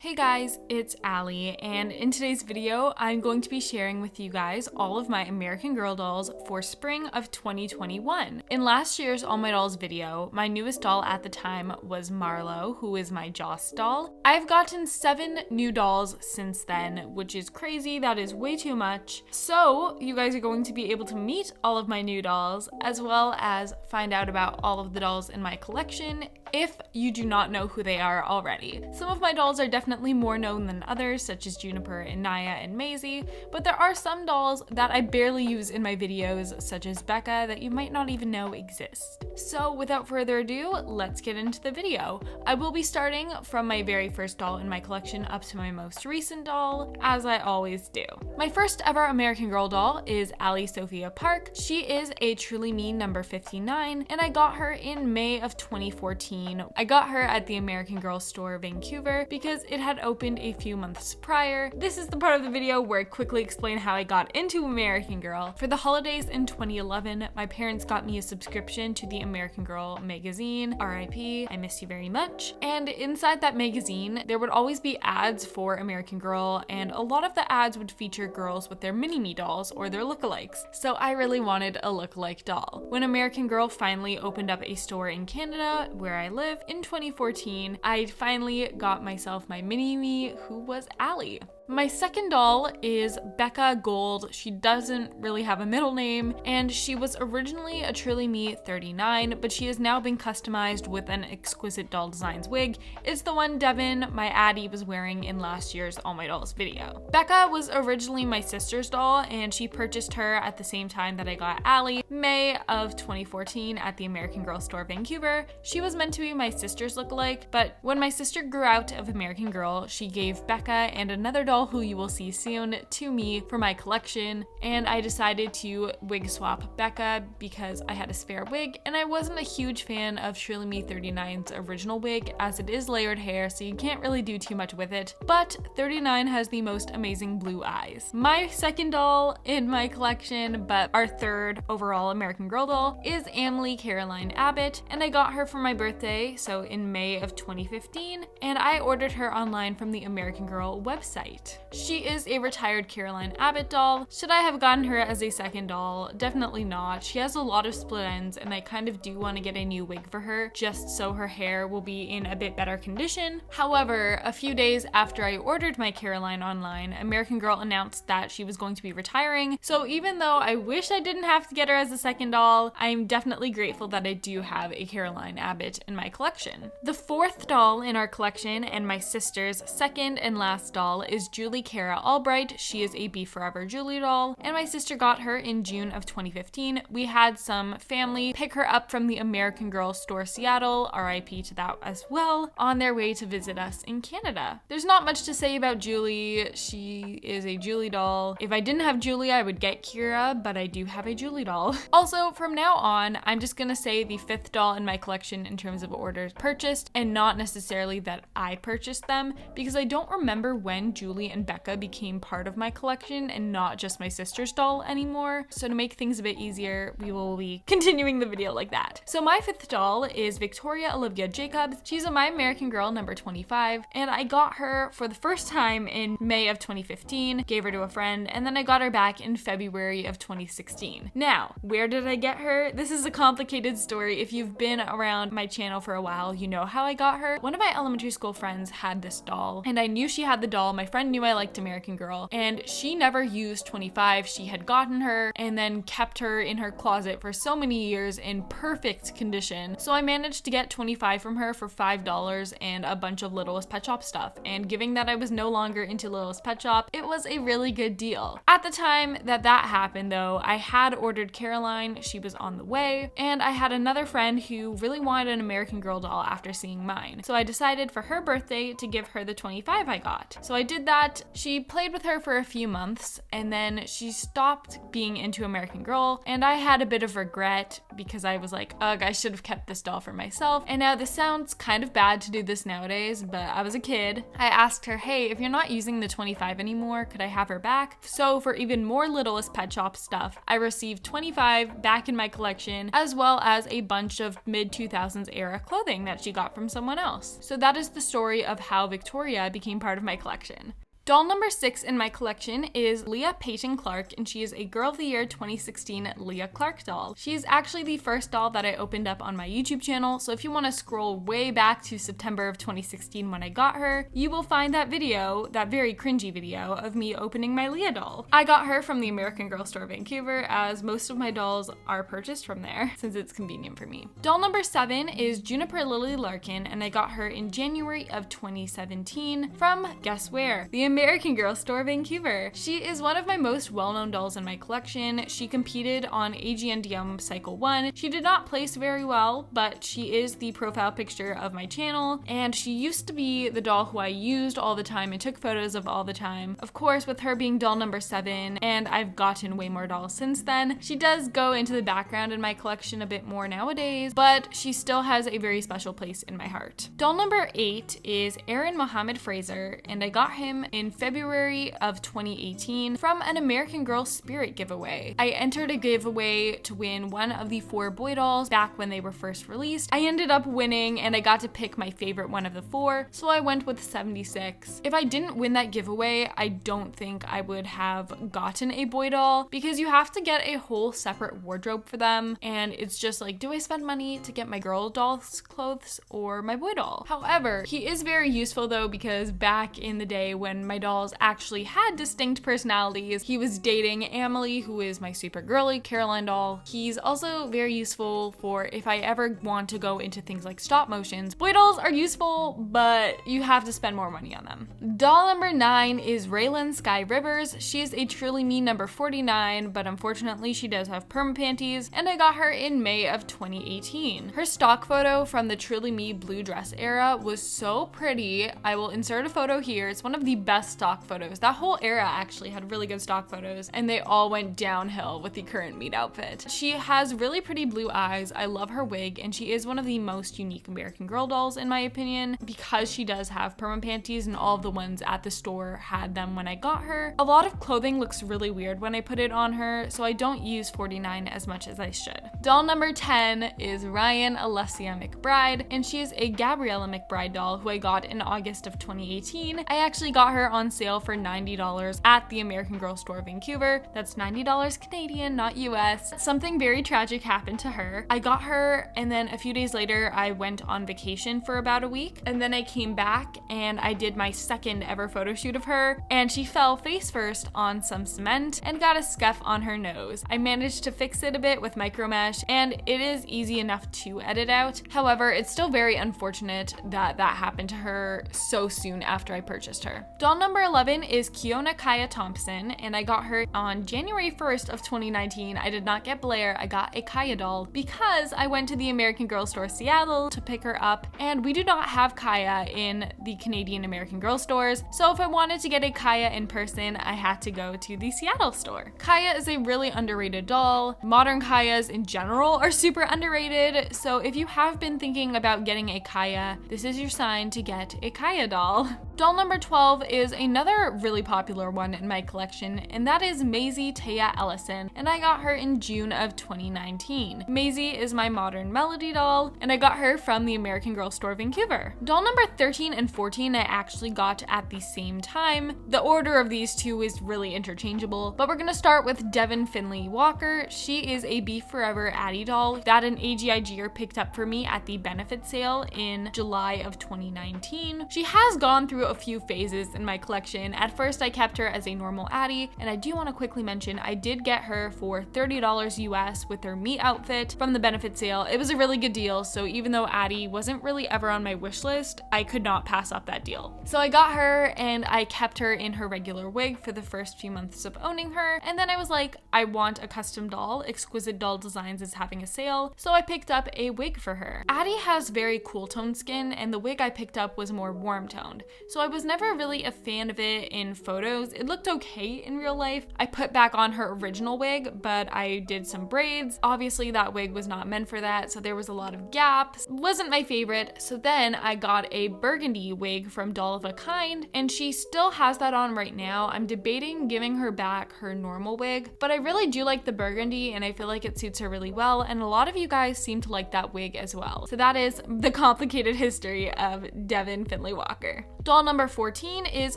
Hey guys, it's Allie, and in today's video, I'm going to be sharing with you guys all of my American Girl dolls for spring of 2021. In last year's All My Dolls video, my newest doll at the time was Marlowe, who is my Joss doll. I've gotten 7 new dolls since then, which is crazy. That is way too much. So you guys are going to be able to meet all of my new dolls, as well as find out about all of the dolls in my collection if you do not know who they are already. Some of my dolls are definitely more known than others, such as Juniper and Naia and Masie, but there are some dolls that I barely use in my videos, such as Becca, that you might not even know exist. So without further ado, let's get into the video. I will be starting from my very first doll in my collection up to my most recent doll, as I always do. My first ever American Girl doll is Allie Sophia Park. She is a Truly Me number 59, and I got her in May of 2014. I got her at the American Girl store Vancouver because it had opened a few months prior. This is the part of the video where I quickly explain how I got into American Girl. For the holidays in 2011, my parents got me a subscription to the American Girl magazine, RIP, I miss you very much. And inside that magazine, there would always be ads for American Girl, and a lot of the ads would feature girls with their mini-me dolls or their lookalikes. So I really wanted a lookalike doll. When American Girl finally opened up a store in Canada, where I live, in 2014, I finally got myself my mini-me, who was Allie. My second doll is Becca Gold. She doesn't really have a middle name, and she was originally a Truly Me 39, but she has now been customized with an Exquisite Doll Designs wig. It's the one Devyn, my Addie, was wearing in last year's All My Dolls video. Becca was originally my sister's doll, and she purchased her at the same time that I got Allie, May of 2014 at the American Girl store Vancouver. She was meant to be my sister's lookalike, but when my sister grew out of American Girl, she gave Becca and another doll who you will see soon to me for my collection, and I decided to wig swap Becca because I had a spare wig, and I wasn't a huge fan of Truly Me 39's original wig as it is layered hair, so you can't really do too much with it, but 39 has the most amazing blue eyes. My second doll in my collection, but our third overall American Girl doll, is Amelie Caroline Abbott, and I got her for my birthday, so in May of 2015, and I ordered her online from the American Girl website. She is a retired Caroline Abbott doll. Should I have gotten her as a second doll? Definitely not. She has a lot of split ends, and I kind of do want to get a new wig for her just so her hair will be in a bit better condition. However, a few days after I ordered my Caroline online, American Girl announced that she was going to be retiring. So even though I wish I didn't have to get her as a second doll, I'm definitely grateful that I do have a Caroline Abbott in my collection. The fourth doll in our collection, and my sister's second and last doll, is Julie Cara Albright. She is a Be Forever Julie doll, and my sister got her in June of 2015. We had some family pick her up from the American Girl store Seattle, RIP to that as well, on their way to visit us in Canada. There's not much to say about Julie. She is a Julie doll. If I didn't have Julie, I would get Kira, but I do have a Julie doll. Also, from now on, I'm just gonna say the fifth doll in my collection in terms of orders purchased, and not necessarily that I purchased them, because I don't remember when Julie and Becca became part of my collection and not just my sister's doll anymore. So to make things a bit easier, we will be continuing the video like that. So my fifth doll is Victoria Olivia Jacobs. She's a My American Girl number 25, and I got her for the first time in May of 2015, gave her to a friend, and then I got her back in February of 2016. Now, where did I get her? This is a complicated story. If you've been around my channel for a while, you know how I got her. One of my elementary school friends had this doll, and I knew she had the doll. My friend knew I liked American Girl, and she never used 25. She had gotten her and then kept her in her closet for so many years in perfect condition. So I managed to get 25 from her for $5 and a bunch of Littlest Pet Shop stuff. And given that I was no longer into Littlest Pet Shop, it was a really good deal. At the time that happened though, I had ordered Caroline, she was on the way, and I had another friend who really wanted an American Girl doll after seeing mine. So I decided for her birthday to give her the 25 I got. So I did that. But she played with her for a few months and then she stopped being into American Girl, and I had a bit of regret because I was like, ugh, I should have kept this doll for myself. And now this sounds kind of bad to do this nowadays, but I was a kid. I asked her, hey, if you're not using the 25 anymore, could I have her back? So for even more Littlest Pet Shop stuff, I received 25 back in my collection, as well as a bunch of mid-2000s era clothing that she got from someone else. So that is the story of how Victoria became part of my collection. Doll number 6 in my collection is Leah Peyton Clark, and she is a Girl of the Year 2016 Leah Clark doll. She is actually the first doll that I opened up on my YouTube channel, so if you want to scroll way back to September of 2016 when I got her, you will find that video, that very cringy video, of me opening my Leah doll. I got her from the American Girl store Vancouver, as most of my dolls are purchased from there, since it's convenient for me. Doll number 7 is Juniper Lily Larkin, and I got her in January of 2017 from, guess where? The American Girl store Vancouver. She is one of my most well-known dolls in my collection. She competed on AGNDM Cycle 1. She did not place very well, but she is the profile picture of my channel, and she used to be the doll who I used all the time and took photos of all the time. Of course, with her being doll number 7, and I've gotten way more dolls since then, she does go into the background in my collection a bit more nowadays, but she still has a very special place in my heart. Doll number 8 is Ahren Mohammed Fraser, and I got him in February of 2018 from an American Girl Spirit giveaway. I entered a giveaway to win one of the 4 boy dolls back when they were first released. I ended up winning and I got to pick my favorite one of the 4, so I went with 76. If I didn't win that giveaway, I don't think I would have gotten a boy doll because you have to get a whole separate wardrobe for them, and it's just like, do I spend money to get my girl doll's clothes or my boy doll? However, he is very useful though, because back in the day when my dolls actually had distinct personalities, he was dating Amelie, who is my super girly Caroline doll. He's also very useful for if I ever want to go into things like stop motions. Boy dolls are useful, but you have to spend more money on them. Doll number 9 is Raelynn Sky Rivers. She is a Truly Me number 49, but unfortunately she does have perma panties, and I got her in May of 2018. Her stock photo from the Truly Me blue dress era was so pretty. I will insert a photo here. It's one of the best stock photos. That whole era actually had really good stock photos, and they all went downhill with the current meet outfit. She has really pretty blue eyes. I love her wig, and she is one of the most unique American Girl dolls in my opinion, because she does have perma panties, and all of the ones at the store had them when I got her. A lot of clothing looks really weird when I put it on her, so I don't use 49 as much as I should. Doll number 10 is Ryan Alessia McBride, and she is a Gabriella McBride doll who I got in August of 2018. I actually got her on sale for $90 at the American Girl store Vancouver. That's $90 Canadian, not US. Something very tragic happened to her. I got her, and then a few days later I went on vacation for about a week, and then I came back and I did my second ever photo shoot of her, and she fell face first on some cement and got a scuff on her nose. I managed to fix it a bit with micro mesh, and it is easy enough to edit out. However, it's still very unfortunate that that happened to her so soon after I purchased her. Doll number 11 is Kiona Kaya Thompson, and I got her on January 1st of 2019. I did not get Blair, I got a Kaya doll because I went to the American Girl store Seattle to pick her up, and we do not have Kaya in the Canadian American Girl stores, so if I wanted to get a Kaya in person, I had to go to the Seattle store. Kaya is a really underrated doll. Modern Kayas in general are super underrated, so if you have been thinking about getting a Kaya, this is your sign to get a Kaya doll. Doll number 12 is another really popular one in my collection, and that is Masie Taya Ellison, and I got her in June of 2019. Masie is my modern melody doll, and I got her from the American Girl store Vancouver. Doll number 13 and 14 I actually got at the same time. The order of these two is really interchangeable, but we're gonna start with Devyn Finley Walker. She is a Be Forever Addie doll that an AGIGer picked up for me at the benefit sale in July of 2019. She has gone through a few phases in my collection. At first I kept her as a normal Addie, and I do want to quickly mention I did get her for $30 US with her meat outfit from the benefit sale. It was a really good deal, so even though Addie wasn't really ever on my wish list, I could not pass up that deal. So I got her and I kept her in her regular wig for the first few months of owning her, and then I was like, I want a custom doll. Exquisite Doll Designs is having a sale, so I picked up a wig for her. Addie has very cool toned skin, and the wig I picked up was more warm toned, so I was never really a fan of it in photos. It looked okay in real life. I put back on her original wig, but I did some braids. Obviously that wig was not meant for that, so there was a lot of gaps. Wasn't my favorite. So then I got a burgundy wig from Doll of a Kind, and she still has that on right now. I'm debating giving her back her normal wig, but I really do like the burgundy and I feel like it suits her really well, and a lot of you guys seem to like that wig as well. So that is the complicated history of Devyn Findlay Walker. Doll number 14 is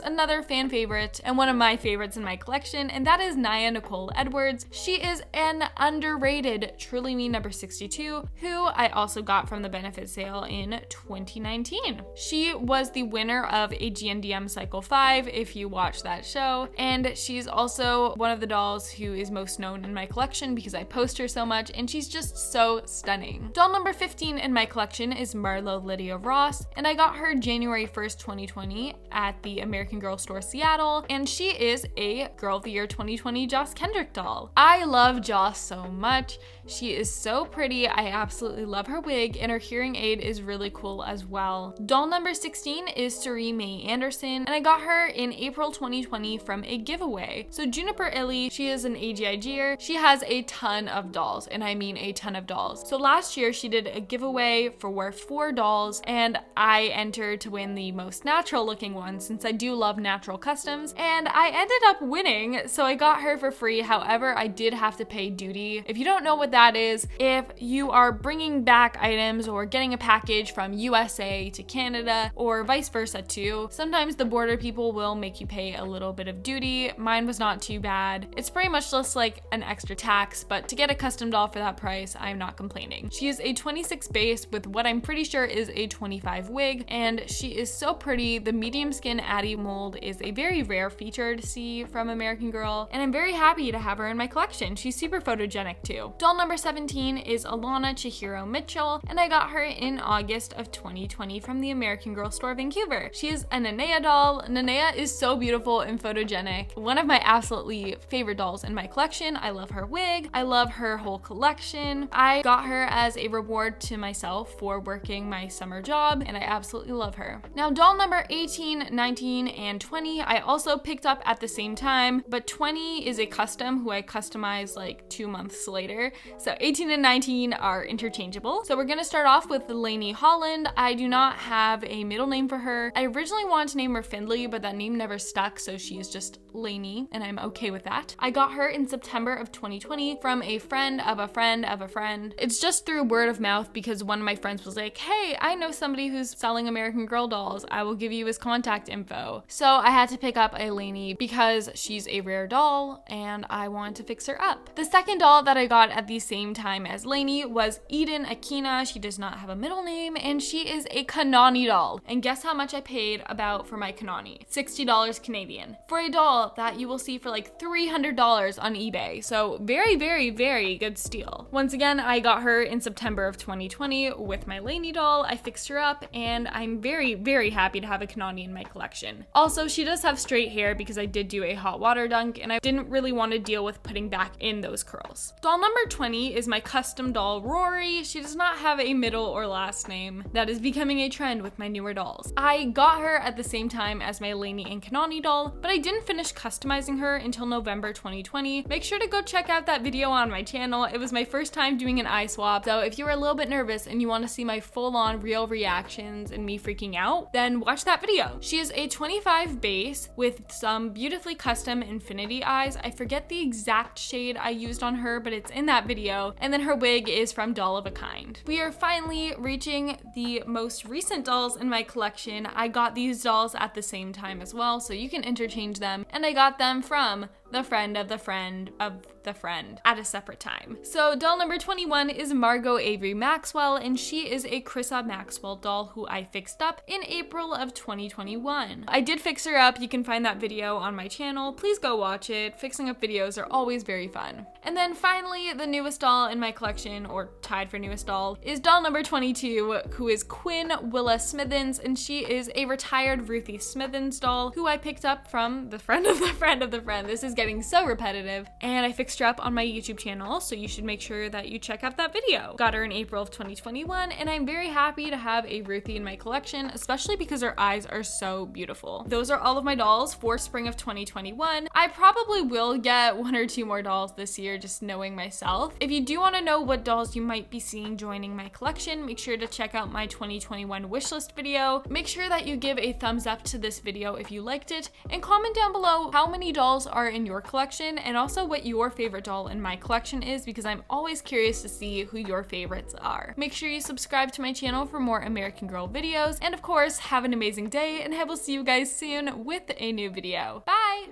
another fan favorite and one of my favorites in my collection, and that is Naia Nicole Edwards. She is an underrated Truly Me number 62, who I also got from the benefit sale in 2019. She was the winner of AGNDM Cycle 5 if you watch that show, and she's also one of the dolls who is most known in my collection because I post her so much and she's just so stunning. Doll number 15 in my collection is Marlowe Lydia Ross, and I got her January 1st, 2020 at the American Girl Store Seattle, and she is a Girl of the Year 2020 Joss Kendrick doll. I love Joss so much. She is so pretty. I absolutely love her wig, and her hearing aid is really cool as well. Doll number 16 is Cerie Mae Anderson, and I got her in April 2020 from a giveaway. So Juniper Illy, she is an AGJitter. She has a ton of dolls, and I mean a ton of dolls. So last year she did a giveaway for worth 4 dolls, and I entered to win the most natural looking one since I do love natural customs, and I ended up winning, so I got her for free. However, I did have to pay duty. If you don't know what that is, if you are bringing back items or getting a package from USA to Canada or vice versa too, sometimes the border people will make you pay a little bit of duty. Mine was not too bad. It's pretty much just like an extra tax, but to get a custom doll for that price, I'm not complaining. She is a 26 base with what I'm pretty sure is a 25 wig, and she is so pretty. The medium skin Addie mold is a very rare feature to see from American Girl, and I'm very happy to have her in my collection. She's super photogenic too. Doll number 17 is Alana Chihiro Mitchell, and I got her in August of 2020 from the American Girl Store Vancouver. She is a Naia doll. Naia is so beautiful and photogenic. One of my absolutely favorite dolls in my collection. I love her wig. I love her whole collection. I got her as a reward to myself for working my summer job, and I absolutely love her. Now doll number 18, 19, and 20 I also picked up at the same time, but 20 is a custom who I customized like 2 months later. So 18 and 19 are interchangeable. So we're gonna start off with Lanie Holland. I do not have a middle name for her. I originally wanted to name her Findlay, but that name never stuck, so she is just Lanie, and I'm okay with that. I got her in September of 2020 from a friend of a friend of a friend. It's just through word of mouth because one of my friends was like, hey, I know somebody who's selling American Girl dolls. I will give you his contact info. So I had to pick up a Lanie because she's a rare doll and I wanted to fix her up. The second doll that I got at the same time as Lanie was Eden Akina. She does not have a middle name, and she is a Kanani doll. And guess how much I paid for my Kanani? $60 Canadian. For a doll that you will see for like $300 on eBay. So very, very, very good steal. Once again, I got her in September of 2020 with my Lanie doll. I fixed her up, and I'm very, very happy to have a Kanani in my collection. Also, she does have straight hair because I did do a hot water dunk, and I didn't really want to deal with putting back in those curls. Doll number 20 is my custom doll Rory. She does not have a middle or last name. That is becoming a trend with my newer dolls. I got her at the same time as my Lanie and Kanani doll, but I didn't finish customizing her until November 2020. Make sure to go check out that video on my channel. It was my first time doing an eye swap, so if you were a little bit nervous and you want to see my full-on real reactions and me freaking out, then watch that video. She is a 25 base with some beautifully custom infinity eyes. I forget the exact shade I used on her, but it's in that video. And then her wig is from Doll of a Kind. We are finally reaching the most recent dolls in my collection. I got these dolls at the same time as well, so you can interchange them. And I got them from the friend of the friend of the friend at a separate time. So doll number 21 is Margot Avery Maxwell, and she is a Chrissa Maxwell doll who I fixed up in April of 2021. I did fix her up. You can find that video on my channel. Please go watch it. Fixing up videos are always very fun. And then finally, the newest doll in my collection, or tied for newest doll, is doll number 22, who is Quinn Willa Smithens, and she is a retired Ruthie Smithens doll who I picked up from the friend of the friend of the friend. This is getting so repetitive. And I fixed her up on my YouTube channel, so you should make sure that you check out that video. Got her in April of 2021, and I'm very happy to have a Ruthie in my collection, especially because her eyes are so beautiful. Those are all of my dolls for spring of 2021. I probably will get 1 or 2 more dolls this year, just knowing myself. If you do want to know what dolls you might be seeing joining my collection, make sure to check out my 2021 wishlist video. Make sure that you give a thumbs up to this video if you liked it, and comment down below how many dolls are in your collection and also what your favorite doll in my collection is, because I'm always curious to see who your favorites are. Make sure you subscribe to my channel for more American Girl videos, and of course, have an amazing day, and I will see you guys soon with a new video. Bye!